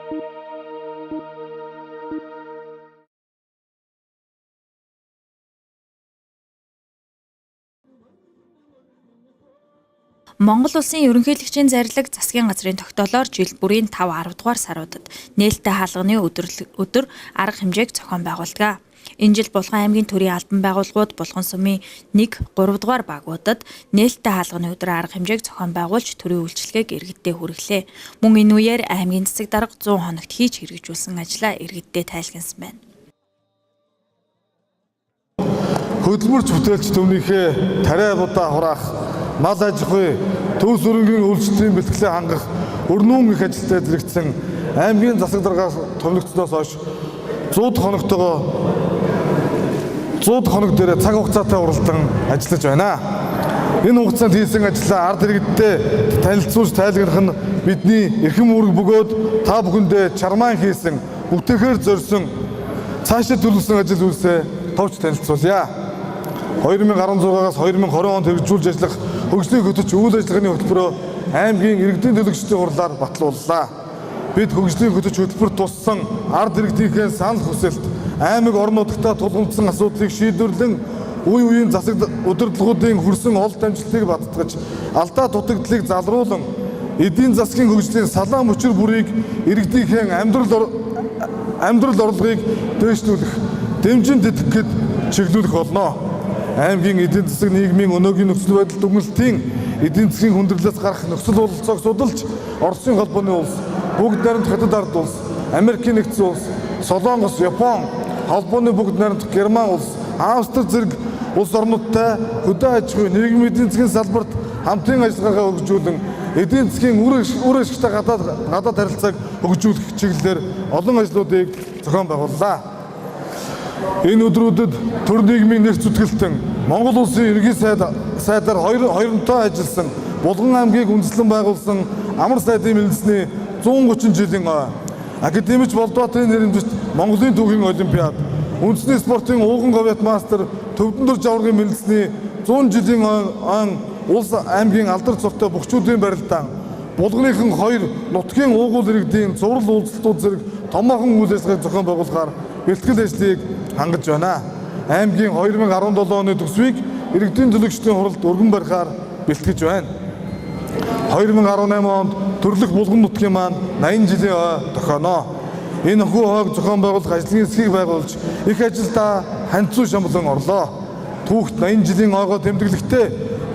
Монгол улсын ерөнхийлөгчийн зарлиг засгийн газрын тогтоолоор жил бүрийн 5-10 дугаар саруудад нээлттэй хаалганы өдөр арга хэмжээг зохион байгуулдаг. Энэ жил Булган аймгийн төрийн албан байгууллагууд Булган сумын 1-3 дугаар багуудад нээлттэй хаалганы өдөр арга хэмжээг зохион байгуулж төрийн үйлчилгээг иргэддээ хүргэлээ. Мөн энэ үеэр аймгийн засаг дарга 100 хоногт хийж хэрэгжүүлсэн ажлаа иргэддээ тайлгнасан байна. Хөдөлмөрч бүтээлч төмнийхээ тариа будаа хураах, мал аж ахуй, төвс өрөнгийн үйлчлэлийн бэлтгэлээ хангах өрнүүн их ажилтай зэрэгцсэн аймгийн засаг даргаас томилогдсноос хойш 100 хоног дээр цаг хугацаатай уралдан ажиллаж байна. Энэ хугацаанд хийсэн ажлаа ард иргэдтэй танилцуулж тайлгнах нь бидний эрхэм үүрэг бөгөөд та бүхэндээ чармаан хийсэн, бүтээхээр зорьсон цаашаа төлөвлөсөн ажил үйлсээ товч танилцуулъя. 2016-аас 2020 онд хэрэгжүүлж ажиллах хөгжлийн хөтөч үйл ажиллагааны хөтөлбөрөө аймгийн иргэдийн төлөөлөгчдийн хурлаар батлууллаа. Бид хөгжлийн хөтөч хөтөлбөрт туссан ард иргэдийнхээ санал хүсэлт, аймаг орон нутагтаа тулгамдсан асуудлыг шийдвэрлэн үе үеийн засаг удирдлагуудын хүрсэн олд амжилтыг баттгаж, алдаа дутагдлыг залруулан эдийн засгийн хөгжлийн салаан мөчир бүрийг иргэдийнхээ амьдрал орлогыг дээшлүүлэх, дэмжин тэтгэхэд чиглүүлэх болно. Аймгийн эдийн засаг нийгмийн өнөөгийн нөхцөл байдал дүгнэлтийн эдийн засгийн хүндрэлээс гарах нөхцөл бололцоог судалж, Оросын холбооны улс, бүгд найрамдах хятад ард улс, Америкийн нэгдсэн улс, Солонгос, Япон, холбооны бүгд найрамдах Герман улс, Австри зэрэг улс орнуудтай хөдөө аж ахуй, нийгмийн эдийн засгийн салбарт хамтын ажиллагаагаа хөгжүүлэн эдийн засгийн үр ашигтай гадаад харилцааг хөгжүүлэх чиглэлээр олон ажлуудыг зохион байгууллаа. Энэ өдрүүдэд төр нийгмийн нэрс зүтгэлтэн Монгол улсын ерөнхий сайдаар хоёрынтой ажилласан, Булган аймгийг үндэслэн байгуулсан амар сайдын мэлэлсний 130 жилийн академич Болдбаатарын нэрэмжит Монголын түүхийн олимпиад, үндэсний спортын ууган говьят мастер, Төвдөн дор жаврын мэлэлсний 100 жилийн улс аймгийн алдар цогтой бөхчүүдийн барилдаан, Булганыхан 2 нутгийн уугуул иргэдийн зурал уулзалтууд зэрэг томоохон үйл ажиллагааг зохион байгуулахаар бэлтгэл ажлыг хангаж байна. Аймгийн 2017 оны төсвийг иргэдийн төлөөлөгчдийн хуралд өргөн барихаар бэлтгэж байна. 2018 онд төрлөх Булган нутгийн маань 80 жилийн тохионоо. Энэ хүү хойг зохион байгуулах ажлын хэсгийг байгуулж их ажилдаа ханцуу шамлан орлоо. Түүхт 80 жилийн ойгоо тэмдэглэхдээ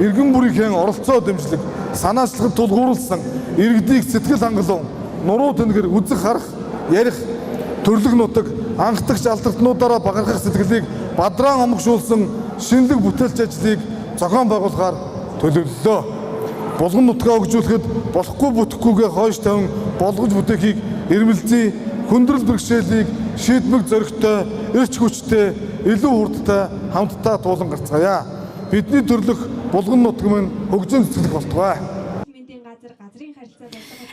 иргэн бүрийнхээ оролцоо дэмжлэг, санаачлахад тулгуурласан иргэдийг сэтгэл хангалуун, нуруу тэнгэр үзэх харах, ярих, төрлөх нутаг, анхдагч алдартнуудаараа багархах сэтгэлийг бадраан омгшуулсан шинэлэг бүтээлч ажлыг зохион байгуулахаар төлөвлөлөө. Булган нутгаа хөгжүүлэхэд болохгүй бүтэхгүйгээ хойш тавин болгож бүтээхийг эрмэлзээ, хүндрэл бэрхшээлийг шийдмэг зоригтой, эрч хүчтэй, илүү хурдтай хамтдаа туулан гарцгаая. Бидний төрлөх Булган нутаг минь хөгжин цэцгэлэх болтугай.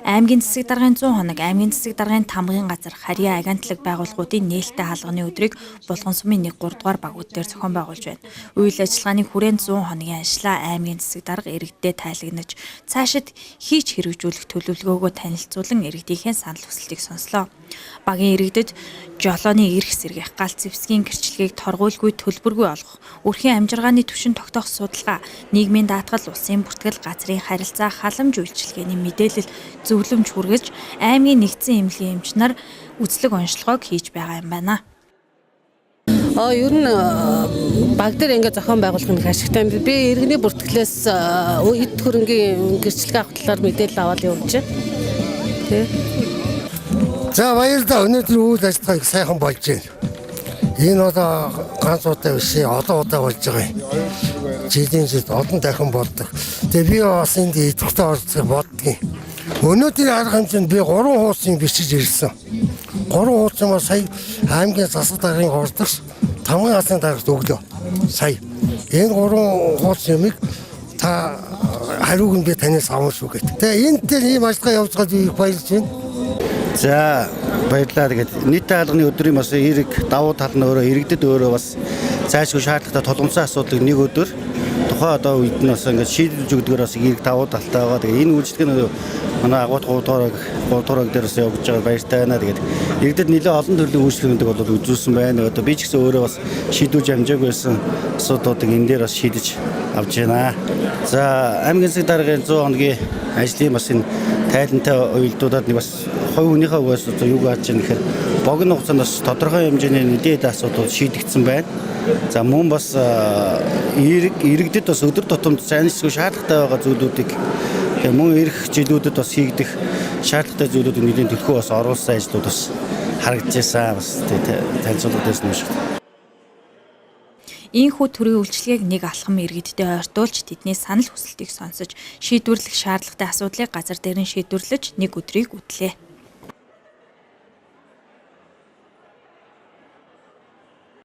Аймгийн засаг даргын 100 хоног, аймгийн засаг даргын тамгын газар, харьяа агентлаг байгууллагуудын нээлттэй хаалганы өдрийг Булган сумын 1-3 дугаар багууд дээр зохион байгуулж байна. Үйл ажиллагааны хүрээнд 100 хоногийн ажлаа аймгийн засаг дарга иргэддээ тайлгнаж, цаашид хийж хэрэгжүүлэх төлөвлөгөөгөө танилцуулан иргэдийнхээ санал хүсэлтийг сонслоо. Багийн иргэдэд жолооны эрх сэргийх, галт зэвсгийн гэрчлэгийг торгуйлгүй төлбөргүй олгох, өрхийн амжиргааны түвшин тогтоох судалгаа, нийгмийн даатгал, улсын бүртгэл, газрын харилцаа, халамж үйлчилгээний мэдээлэл зөвлөмж хүргэж, аймгийн нэгдсэн эмнэлгийн эмчнэр үзлэг онцлогоог хийж байгаа юм байна. Ер нь баг дээр ингээд зохион байгуулах нь ашигтай юм. Би иргэний бүртгэлээс эд хөрөнгийн гэрчлэгээ авах талаар мэдээлэл аваад явж байна. За баярлалаа. Өнөөдөр үйл ажиллагаа сайхан болж байна. Энэ одоо ганц удаа биш, олон удаа болж байгаа юм. Жилийн жил олон дахин болдог. Тэгээ би бас энд идэвхтэй орцох боддгийн. Өнөөдрийн арга хэмжээнд би 3 хуудсыг бичиж ирсэн. 3 хуудас нь сая аймгийн засаг даргын хордогч тамгын хаалгын дарагт өглөө. Сая. Энэ 3 хуудас юмыг та хариуг нь би танаас авах шүү гэдэг. Тэгээ энэ дээр ийм ажиллагаа явуулж байгаад би баярлж байна. За баярлалаа. Тэгээд нийт хаалганы өдрийн бас эрэг давуу тал нь өөрөө иргэдэд өөрөө бас зайлшгүй шаардлагатай толгомцсон асуудлыг нэг өдөр тухайн одоо үед нь бас ингээд шийдвэрж өгдөгөр бас ирэх давуу талтай байгаа. Тэгээ энэ үйлчлэг нь манай агуут 3 дуурайг дээр бас явж байгаа баяртай байна. Тэгээд иргэдэд нэлээд олон төрлийн үйлчлэгүүдийг бол үзүүлсэн байна. Одоо би ч гэсэн өөрөө бас шийдвэрж амжаагүй байсан асуудлуудыг энэ дээр бас шийдэж авч байна. За аймгийн засаг даргын 100 хоногийн ажлын бас энэ тайлантай уялдуудад нэг бас хувь хүнийхээ үгээс юу гэж байна гэхээр богино хугацаанд бас тодорхой хэмжээний нийтэд асуудал шийдэгдсэн байна. За мөн бас иргэдэд бас өдөр тутамд зайлшгүй шаардлагатай байгаа зүйлүүдийг мөн ирэх жилүүдэд бас хийгдэх шаардлагатай зүйлүүдийг нэлийн төлхөө бас оруулсан ажлууд бас харагдаж байсан. Бас танилцуулгад байсан юм шиг. Ийхүү төрлийн үйлчлэгийг нэг алхам иргэдтэй ойртуулж тэдний санал хүсэлтийг сонсож шийдвэрлэх шаардлагатай асуудлыг газар дээр нь шийдвэрлэж нэг өдрийг үтлээ.